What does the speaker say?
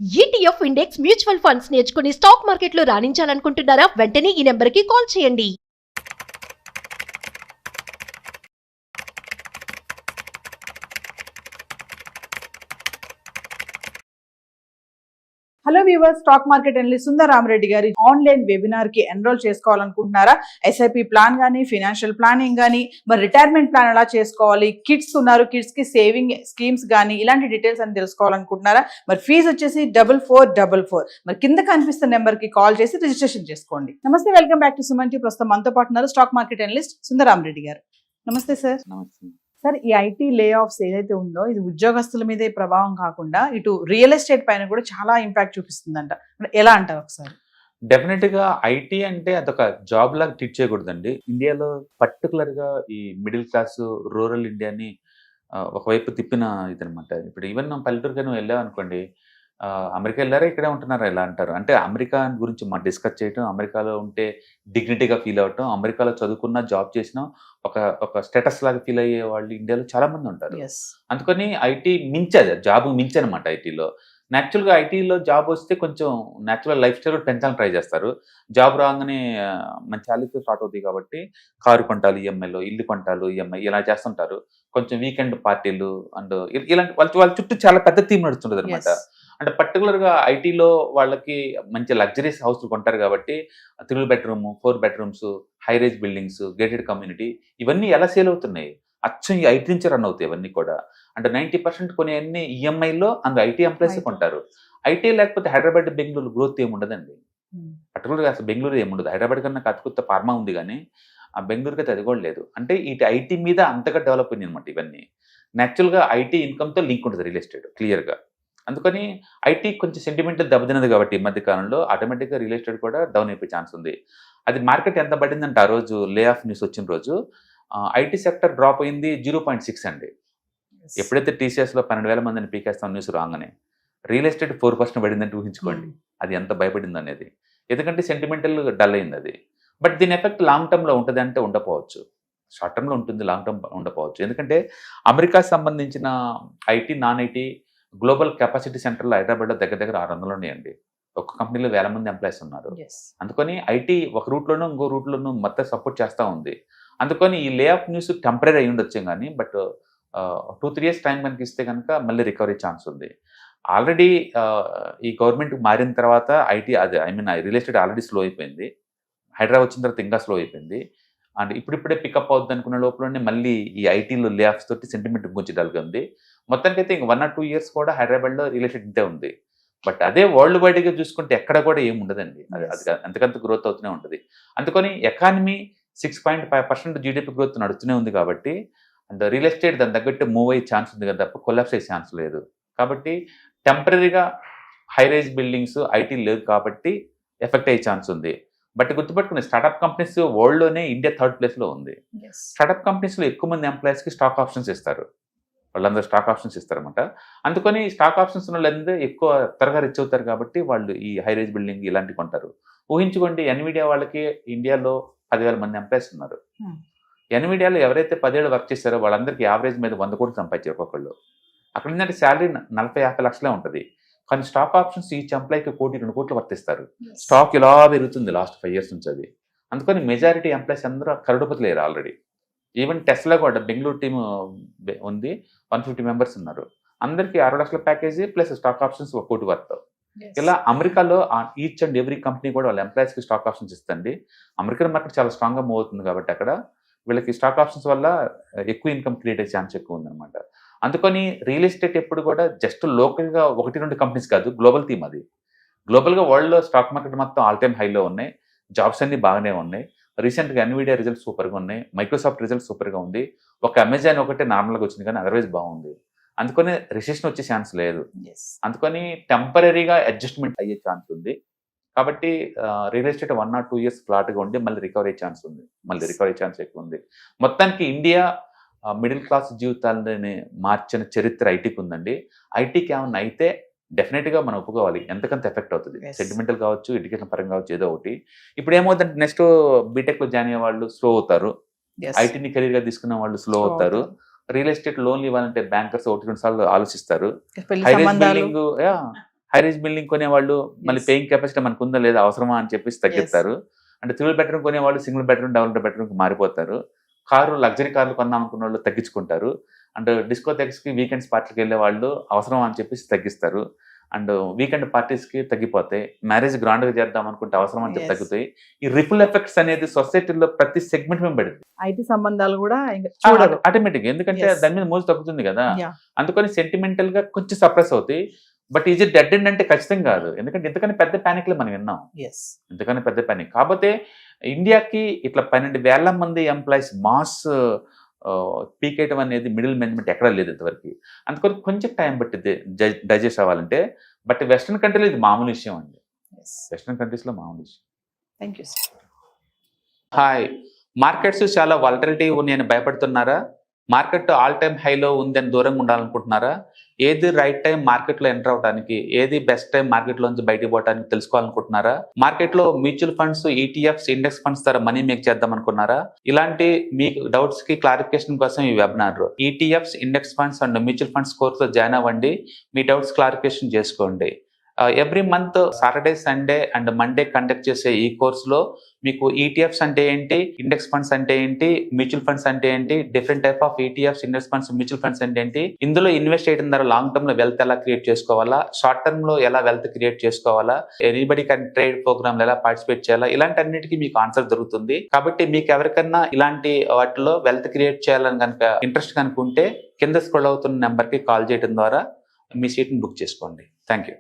ETF index mutual funds నేర్చుకుని stock మార్కెట్లో రాణించాలనుకుంటున్నారా? వెంటనే ఈ నెంబర్కి కాల్ చేయండి. Hello viewers, stock market analyst Sundar Rama Reddy గారి ఆన్లైన్ వెబినార్ కి ఎన్రోల్ చేసుకోవాలనుకుంటున్నారా? ఎస్ఐపి ప్లాన్ కానీ, ఫైనాన్షియల్ ప్లానింగ్ కానీ, మరి రిటైర్మెంట్ ప్లాన్ ఎలా చేసుకోవాలి, కిడ్స్ ఉన్నారు, కిడ్స్ కి సేవింగ్ స్కీమ్స్ కానీ, ఇలాంటి డీటెయిల్స్ అని తెలుసుకోవాలనుకుంటున్నారా? మరి ఫీజు వచ్చేసి 4444. మరి కింద కనిపిస్తున్న నెంబర్ కి కాల్ చేసి రిజిస్ట్రేషన్ చేసుకోండి. నమస్తే, welcome back to Suman TV. ప్రస్తుతం మనతో పాటు ఉన్నారు stock market analyst Sundar Ramareddy గారు. నమస్తే సార్. నమస్తే. సార్, ఈ ఐటీ లే ఆఫ్స్ ఏదైతే ఉందో ఇది ఉద్యోగస్తుల మీదే ప్రభావం కాకుండా ఇటు రియల్ ఎస్టేట్ పైన కూడా చాలా ఇంపాక్ట్ చూపిస్తుందంట. ఎలా అంటారు ఒకసారి? డెఫినెట్ గా ఐటీ అంటే అదొక జాబ్ లాగా ట్రీట్ చేయకూడదండి. ఇండియాలో పర్టికులర్ గా ఈ మిడిల్ క్లాస్ రూరల్ ఇండియాని ఒకవైపు తిప్పిన ఇదనమాట. ఇప్పుడు ఈవెన్ మనం పల్లెటూరుగా నువ్వు వెళ్ళావు అనుకోండి, అమెరికా వెళ్ళారా ఇక్కడే ఉంటున్నారా ఎలా అంటారు. అంటే అమెరికా గురించి మనం డిస్కస్ చేయటం, అమెరికాలో ఉంటే డిగ్నిటీగా ఫీల్ అవటం, అమెరికాలో చదువుకున్న జాబ్ చేసిన ఒక స్టేటస్ లాగా ఫీల్ అయ్యే వాళ్ళు ఇండియాలో చాలా మంది ఉంటారు. అందుకని ఐటీ మించది, జాబ్ మించి అనమాట. ఐటీలో న్యాచురల్గా ఐటీలో జాబ్ వస్తే కొంచెం న్యాచురల్ లైఫ్ స్టైల్ పెంచాలని ట్రై చేస్తారు. జాబ్ రాగానే మంచి శాలరీతో స్టార్ట్ అవుతాయి కాబట్టి కారు కొంటాలు ఈఎంఐలో, ఇల్లు కొంటాలు ఈఎంఐ ఇలా చేస్తుంటారు. కొంచెం వీకెండ్ పార్టీలు అండ్ ఇలాంటి వాళ్ళ చుట్టూ చాలా పెద్ద థీమ్ నడుస్తుంటుంది అనమాట. అంటే పర్టికులర్గా ఐటీలో వాళ్ళకి మంచి లగ్జరీస్ హౌస్లు కొంటారు కాబట్టి 3 bedroom 4 bedrooms, high rise buildings, gated community ఇవన్నీ ఎలా సేల్ అవుతున్నాయి? అచ్చం ఈ ఐటీ నుంచి రన్ అవుతాయి ఇవన్నీ కూడా. అంటే 90% కొనేవన్నీ ఈఎంఐలో అండ్ ఐటీ ఎంప్లాయీస్ కొంటారు. ఐటీ లేకపోతే హైదరాబాద్, బెంగళూరు గ్రోత్ ఏమి ఉండదండి. పర్టికులర్గా అసలు బెంగళూరు ఏముండదు. హైదరాబాద్ కన్నా కొత్త ఫార్మా ఉంది కానీ ఆ బెంగళూరుకి అయితే అది కూడా లేదు. అంటే ఇటు ఐటీ మీద అంతగా డెవలప్ అయింది అనమాట. ఇవన్నీ న్యాచురల్గా ఐటీ ఇన్కమ్తో లింక్ ఉంటుంది రియల్ ఎస్టేట్ క్లియర్గా. అందుకని ఐటీ కొంచెం సెంటిమెంటల్ దెబ్బతిన్నది కాబట్టి ఈ మధ్య కాలంలో ఆటోమేటిక్గా రియల్ ఎస్టేట్ కూడా డౌన్ అయిపోయే ఛాన్స్ ఉంది. అది మార్కెట్ ఎంత పడిందంటే ఆ రోజు లే ఆఫ్ న్యూస్ వచ్చిన రోజు ఐటీ సెక్టర్ డ్రాప్ అయింది 0.6 అండి. ఎప్పుడైతే టీసీఎస్లో 12,000 మందిని పీకేస్తాం న్యూస్ రాగానే రియల్ ఎస్టేట్ 4% పడిందంటే ఊహించుకోండి అది ఎంత భయపడింది అనేది. ఎందుకంటే సెంటిమెంటల్ డల్ అయింది అది. బట్ దీని ఎఫెక్ట్ లాంగ్ టర్మ్లో ఉంటుంది అంటే ఉండకపోవచ్చు, షార్ట్ టర్మ్లో ఉంటుంది, లాంగ్ టర్మ్ ఉండకపోవచ్చు. ఎందుకంటే అమెరికాకి సంబంధించిన IT, non IT global capacity సెంటర్లో హైదరాబాద్లో దగ్గర 600 ఉన్నాయండి. ఒక్క కంపెనీలో 1000 మంది ఎంప్లాయీస్ ఉన్నారు. అందుకని ఐటీ ఒక రూట్లోనూ ఇంకో రూట్లోనూ మొత్తం సపోర్ట్ చేస్తూ ఉంది. అందుకని ఈ లే ఆఫ్ న్యూస్ టెంపరీ అయ్యి ఉండొచ్చు కానీ బట్ 2-3 ఇయర్స్ టైం కనుక ఇస్తే కనుక మళ్ళీ రికవరీ ఛాన్స్ ఉంది. ఆల్రెడీ ఈ గవర్నమెంట్ మారిన తర్వాత IT real estate already slow అయిపోయింది. హైదరాబాద్ వచ్చిన తర్వాత ఇంకా స్లో అయిపోయింది. అండ్ ఇప్పుడిప్పుడే పికప్ అవుతుంది అనుకున్న లోపలనే మళ్ళీ ఈ ఐటీలో లే ఆఫ్స్ తోటి సెంటిమెంట్ కొంచెం డల్గా ఉంది. మొత్తానికైతే ఇంక 1 or 2 ఇయర్స్ కూడా హైదరాబాద్లో రియల్ ఎస్టేట్ ఇంతే ఉంది. బట్ అదే వరల్డ్ వైడ్గా చూసుకుంటే ఎక్కడ కూడా ఏమి ఉండదండి. అది అంతకంత గ్రోత్ అవుతూనే ఉంటుంది. అందుకని ఎకానమీ 6.5% జీడిపి గ్రోత్ నడుస్తూనే ఉంది కాబట్టి అండ్ రియల్ ఎస్టేట్ దాని తగ్గట్టు మూవ్ అయ్యే ఛాన్స్ ఉంది కదా తప్ప కొలాప్స్ అయ్యే ఛాన్స్ లేదు. కాబట్టి టెంపరీగా హై రైజ్ బిల్డింగ్స్ ఐటీ లేదు కాబట్టి ఎఫెక్ట్ అయ్యే ఛాన్స్ ఉంది. బట్ గుర్తుపెట్టుకునే స్టార్ట్అప్ కంపెనీస్ వరల్డ్లోనే ఇండియా 3rd ప్లేస్లో ఉంది. స్టార్ట్అప్ కంపెనీస్లో ఎక్కువ మంది ఎంప్లాయీస్కి స్టాక్ ఆప్షన్స్ ఇస్తారు. వాళ్ళందరూ స్టాక్ ఆప్షన్స్ ఇస్తారన్నమాట. అందుకని స్టాక్ ఆప్షన్స్ ఉన్న వాళ్ళందరూ ఎక్కువ త్వరగా రిచ్ అవుతారు కాబట్టి వాళ్ళు ఈ హై రైజ్ బిల్డింగ్ ఇలాంటివి కొంటారు. ఊహించుకోండి, ఎన్విడియా వాళ్ళకి ఇండియాలో 10,000 మంది ఎంప్లాయీస్ ఉన్నారు. ఎన్విడియాలో ఎవరైతే 10 ఏళ్ళు వర్క్ చేస్తారో వాళ్ళందరికీ యావరేజ్ మీద 100 కోట్లు సంపాదించారు ఒక్కొక్కళ్ళు. అక్కడ ఏంటంటే శాలరీ 40-50 లక్షలే ఉంటుంది. కానీ స్టాక్ ఆప్షన్స్ ఈచ్ ఎంప్లాయ్కి 1-2 కోట్లు వర్తిస్తారు. స్టాక్ ఇలా పెరుగుతుంది లాస్ట్ 5 years నుంచి అది. అందుకని మెజారిటీ ఎంప్లాయీస్ అందరూ కరోడుపతులేరు ఆల్రెడీ. ఈవెన్ టెస్లా కూడా బెంగళూరు టీమ్ ఉంది, 150 మెంబర్స్ ఉన్నారు. అందరికీ 60 లక్షల ప్యాకేజీ ప్లస్ స్టాక్ ఆప్షన్స్ 1 కోటి వర్త్. ఇలా అమెరికాలో ఈచ్ అండ్ ఎవ్రీ కంపెనీ కూడా వాళ్ళ ఎంప్లాయీస్కి స్టాక్ ఆప్షన్స్ ఇస్తుంది. అమెరికన్ మార్కెట్ చాలా స్ట్రాంగ్గా మూవ్ అవుతుంది కాబట్టి అక్కడ వీళ్ళకి స్టాక్ ఆప్షన్స్ వల్ల ఎక్కువ ఇన్కమ్ క్రియేట్ అయ్యే ఛాన్స్ ఎక్కువ ఉందన్నమాట. అందుకని రియల్ ఎస్టేట్ ఎప్పుడు కూడా జస్ట్ లోకల్గా 1-2 కంపెనీస్ కాదు, గ్లోబల్ థీమ్ అది. గ్లోబల్గా వరల్డ్లో స్టాక్ మార్కెట్ మొత్తం ఆల్ టైమ్ హైలో ఉన్నాయి. జాబ్స్ అన్నీ బాగానే ఉన్నాయి. రీసెంట్గా ఎన్విడియా రిజల్ట్స్ సూపర్గా ఉన్నాయి. మైక్రోసాఫ్ట్ రిజల్ట్స్ సూపర్గా ఉంది. ఒక అమెజాన్ ఒకటే నార్మల్గా వచ్చింది కానీ అదర్వైజ్ బాగుంది. అందుకని రిసెషన్ వచ్చే ఛాన్స్ లేదు. అందుకని టెంపరీగా అడ్జస్ట్మెంట్ అయ్యే ఛాన్స్ ఉంది. కాబట్టి రియల్ ఎస్టేట్ 1 or 2 ఇయర్స్ ఫ్లాట్గా ఉండి మళ్ళీ రికవరీ ఛాన్స్ ఉంది. రికవరీ ఛాన్స్ ఎక్కువ ఉంది. మొత్తానికి ఇండియా మిడిల్ క్లాస్ జీవితాలని మార్చిన చరిత్ర ఐటీకి ఉందండి. ఐటీకి ఏమన్నా అయితే డెఫినెట్గా మనం ఒప్పుకోవాలి, ఎంతకంత ఎఫెక్ట్ అవుతుంది. సెంటిమెంటల్ కావచ్చు, ఎడ్యుకేషన్ పరంగా కావచ్చు, ఏదో ఒకటి. ఇప్పుడు ఏమవుతుందంటే నెక్స్ట్ బీటెక్లో జాయిన్ అయ్యే వాళ్ళు స్లో అవుతారు, ఐటీని కెరీర్గా తీసుకున్న వాళ్ళు స్లో అవుతారు. రియల్ ఎస్టేట్ లోన్లు ఇవ్వాలంటే బ్యాంకర్స్ 1-2 సార్లు ఆలోచిస్తారు. High rise building high range building కొనేవాళ్ళు మళ్ళీ Yes. పేయింగ్ కెపాసిటీ మనకు ఉందా లేదా అవసరమా అని చెప్పేసి తగ్గిస్తారు. అంటే 3 బెడ్రూమ్ కొనేవాళ్ళు సింగిల్ బెడ్రూమ్ డబుల్ బెడ్రూమ్కి మారిపోతారు. లగ్జరీ కార్లు కొందాం అనుకున్న వాళ్ళు తగ్గించుకుంటారు. అండ్ డిస్కోథెక్స్కి వీకెండ్స్ పార్టీకి వెళ్ళే వాళ్ళు అవసరం అని చెప్పేసి తగ్గిస్తారు. అండ్ వీకెండ్ పార్టీస్కి తగ్గిపోతాయి. మ్యారేజ్ గ్రాండ్గా చేద్దాం అనుకుంటే అవసరం అని చెప్పి Yes. తగ్గుతాయి. ఈ రిపుల్ ఎఫెక్ట్స్ అనేది సొసైటీలో ప్రతి సెగ్మెంట్ మేము పడుతుంది ఐటీ సంబంధాలు కూడా ఇంకా చూడరు. ఆటోమేటిక్, ఎందుకంటే Yes. దాని మీద మోజు తగ్గుతుంది కదా. Yeah. అందుకని సెంటిమెంటల్ గా కొంచెం సప్రెస్ అవుతాయి. But is it dead end అంటే ఖచ్చితంగా కాదు, ఎందుకంటే ఇంతకని పెద్ద ప్యానిక్లో మనం విన్నాం. Yes. ఇంతకని పెద్ద ప్యానిక్ కాకపోతే ఇండియాకి ఇట్లా 12,000 మంది ఎంప్లాయీస్ మాస్ పీకేయటం అనేది మిడిల్ మేనేజ్మెంట్ ఎక్కడా లేదు ఇంతవరకు. అందుకని కొంచెం టైం పట్టింది డైజెస్ట్ అవ్వాలంటే. బట్ వెస్ట్రన్ కంట్రీలో ఇది మామూలు విషయం అండి. Yes. వెస్ట్రన్ కంట్రీస్లో మామూలు విషయం. Thank you, sir. Hi, markets చాలా వాలటిలిటీ ఉన్నాయని భయపడుతున్నారా? మార్కెట్ ఆల్ టైమ్ హైలో ఉందని దూరంగా ఉండాలనుకుంటున్నారా? ఏది రైట్ టైం మార్కెట్లో ఎంటర్ అవడానికి, ఏది బెస్ట్ టైం మార్కెట్లోంచి బయటకు పోవడానికి తెలుసుకోవాలనుకుంటున్నారా? మార్కెట్లో mutual funds, ETFs, index funds ద్వారా మనీ మేక్ చేద్దాం అనుకున్నారా? ఇలాంటి మీ డౌట్స్ కి క్లారిఫికేషన్ కోసం ఈ webinar. ETFs, index funds and mutual funds కోర్సులో జాయిన్ అవ్వండి. మీ డౌట్స్ క్లారిఫికేషన్ చేసుకోండి. Every month Saturday, Sunday and Monday conduct చేసే ఈ కోర్సులో మీకు ఈటీఎఫ్స్ అంటే ఏంటి, ఇండెక్స్ ఫండ్స్ అంటే ఏంటి, మ్యూచువల్ ఫండ్స్ అంటే ఏంటి, different type of ETFs, index funds, mutual funds అంటే ఏంటి, ఇందులో ఇన్వెస్ట్ చేయడం ద్వారా లాంగ్ టర్మ్ లో వెల్త్ ఎలా క్రియేట్ చేసుకోవాలా, షార్ట్ టర్మ్ లో ఎలా వెల్త్ క్రియేట్ చేసుకోవాలా, ఎనీబడి కెన్ ట్రేడ్ ప్రోగ్రామ్ ఎలా పార్టిసిపేట్ చేయాలా, ఇలాంటి అన్నిటికీ మీకు ఆన్సర్ దొరుకుతుంది. కాబట్టి మీకు ఎవరికన్నా ఇలాంటి వాటిలో వెల్త్ క్రియేట్ చేయాలని కనుక ఇంట్రెస్ట్ కనుక ఉంటే కింద స్క్రోల్ అవుతున్న నెంబర్ కి కాల్ చేయడం ద్వారా మీ సీట్ ని బుక్ చేసుకోండి. Thank you.